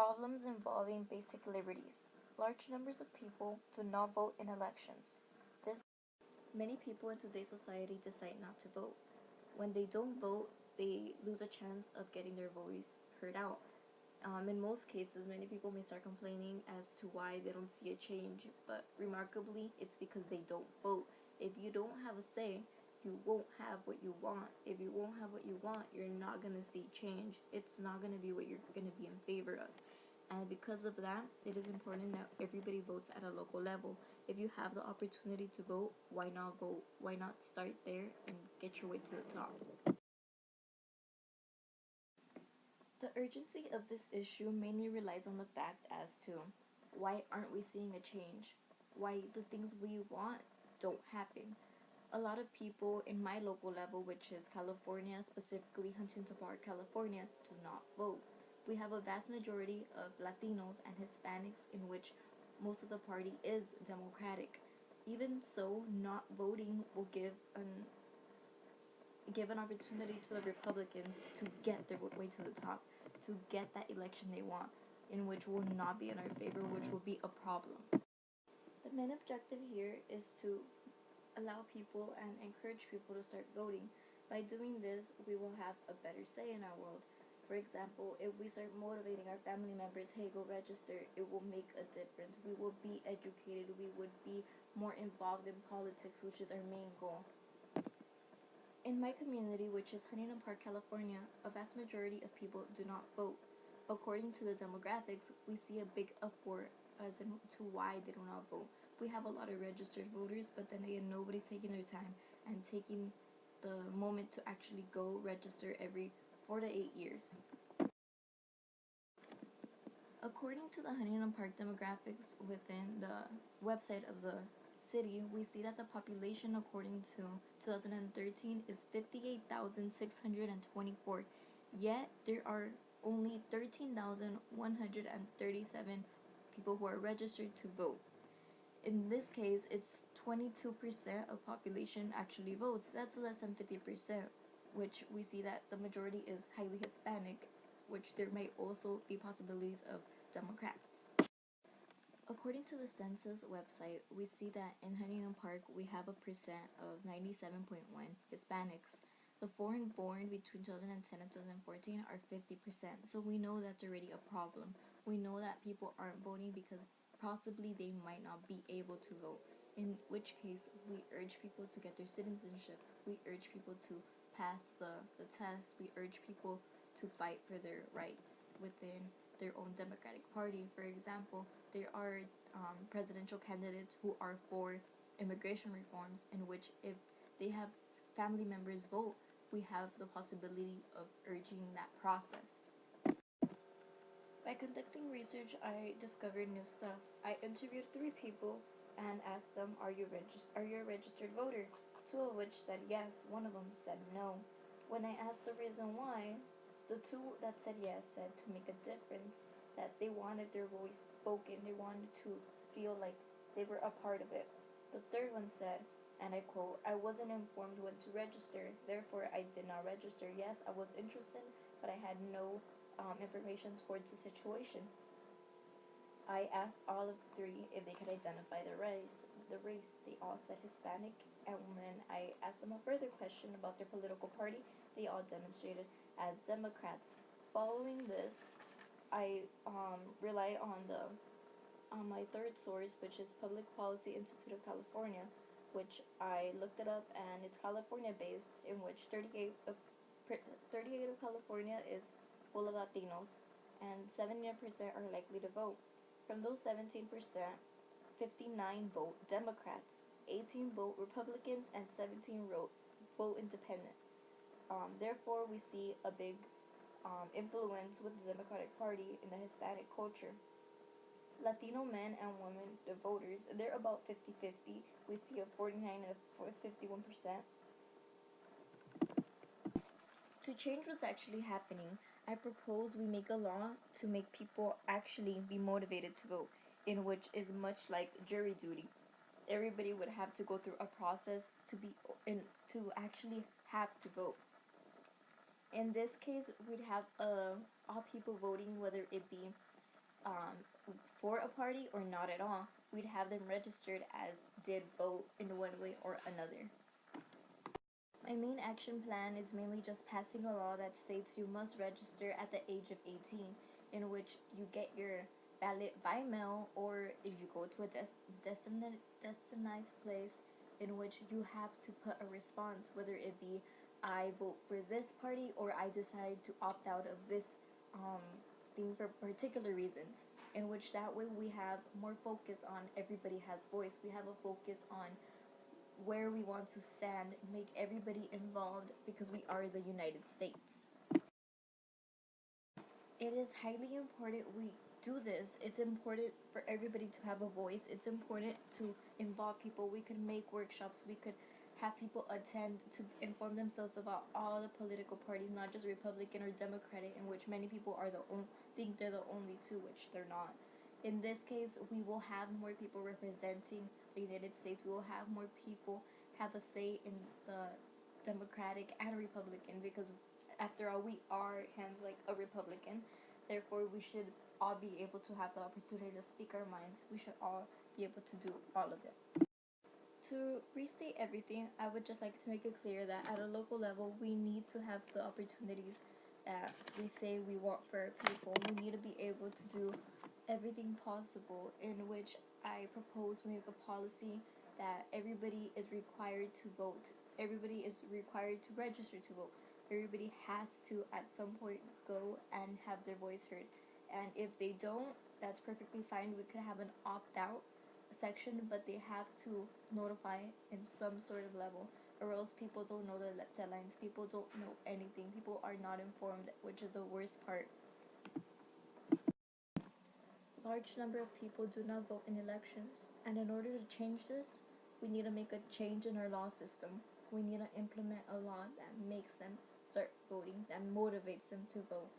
Problems involving basic liberties. Large numbers of people do not vote in elections. Many people in today's society decide not to vote. When they don't vote, they lose a chance of getting their voice heard out. In most cases, many people may start complaining as to why they don't see a change, but remarkably, it's because they don't vote. If you don't have a say, you won't have what you want. If you won't have what you want, you're not going to see change. It's not going to be what you're going to be in favor of. And because of that, it is important that everybody votes at a local level. If you have the opportunity to vote, why not vote? Why not start there and get your way to the top? The urgency of this issue mainly relies on the fact as to why aren't we seeing a change? Why the things we want don't happen? A lot of people in my local level, which is California, specifically Huntington Park, California, do not vote. We have a vast majority of Latinos and Hispanics in which most of the party is Democratic. Even so, not voting will give an opportunity to the Republicans to get their way to the top, to get that election they want, in which will not be in our favor, which will be a problem. The main objective here is to allow people and encourage people to start voting. By doing this, we will have a better say in our world. For example, if we start motivating our family members, hey, go register, it will make a difference. We will be educated, we would be more involved in politics, which is our main goal. In my community, which is Huntington Park, California, a vast majority of people do not vote. According to the demographics, we see a big uproar as to why they do not vote. We have a lot of registered voters, but then again, nobody's taking their time and taking the moment to actually go register every 4 to 8 years. According to the Huntington Park demographics within the website of the city, we see that the population according to 2013 is 58,624, yet there are only 13,137 people who are registered to vote. In this case, it's 22% of population actually votes. That's less than 50%, which we see that the majority is highly Hispanic, which there may also be possibilities of Democrats. According to the census website, we see that in Huntington Park we have a percent of 97.1 Hispanics. The foreign born between 2010 and 2014 are 50%, so we know that's already a problem. We know that people aren't voting because possibly they might not be able to vote, in which case we urge people to get their citizenship. We urge people to pass the test. We urge people to fight for their rights within their own Democratic Party. For example, there are presidential candidates who are for immigration reforms, in which if they have family members vote, we have the possibility of urging that process. By conducting research, I discovered new stuff. I interviewed 3 people and asked them, are you a registered voter? 2 of which said yes, 1 of them said no. When I asked the reason why, the 2 that said yes said to make a difference, that they wanted their voice spoken, they wanted to feel like they were a part of it. The 3rd one said, and I quote, I wasn't informed when to register, therefore I did not register. Yes, I was interested, but I had no information towards the situation. I asked all of the 3 if they could identify the race. They all said Hispanic, and when I asked them a further question about their political party, they all demonstrated as Democrats. Following this, I rely on my 3rd source, which is Public Policy Institute of California, which I looked it up, and it's California based, in which 38 of California is full of Latinos, and 70% are likely to vote. From those 17%, 59 vote Democrats, 18 vote Republicans, and 17 vote independent. Therefore, we see a big influence with the Democratic Party in the Hispanic culture. Latino men and women, the voters, they're about 50-50. We see a 49 and a 51%. To change what's actually happening, I propose we make a law to make people actually be motivated to vote, in which is much like jury duty. Everybody would have to go through a process to actually have to vote. In this case, we'd have all people voting, whether it be for a party or not at all. We'd have them registered as did vote in one way or another. My main action plan is mainly just passing a law that states you must register at the age of 18, in which you get your ballot by mail, or if you go to a destinized place, in which you have to put a response, whether it be I vote for this party or I decide to opt out of this thing for particular reasons. In which that way we have more focus on everybody has voice. We have a focus on where we want to stand, make everybody involved because we are the United States. It is highly important we do this. It's important for everybody to have a voice. It's important to involve people. We could make workshops. We could have people attend to inform themselves about all the political parties, not just Republican or Democratic, in which many people are think they're the only two, which they're not. In this case, we will have more people representing the United States. We will have more people have a say in the Democratic and Republican because, after all, we are hands like a Republican. Therefore, we should all be able to have the opportunity to speak our minds. We should all be able to do all of it. To restate everything, I would just like to make it clear that at a local level, we need to have the opportunities that we say we want for our people. We need to be able to do everything possible, in which I propose we make a policy that everybody is required to vote. Everybody is required to register to vote. Everybody has to, at some point, go and have their voice heard. And if they don't, that's perfectly fine. We could have an opt-out section, but they have to notify in some sort of level, or else people don't know the deadlines. People don't know anything. People are not informed, which is the worst part. Large number of people do not vote in elections, and in order to change this, we need to make a change in our law system. We need to implement a law that makes them start voting, that motivates them to vote.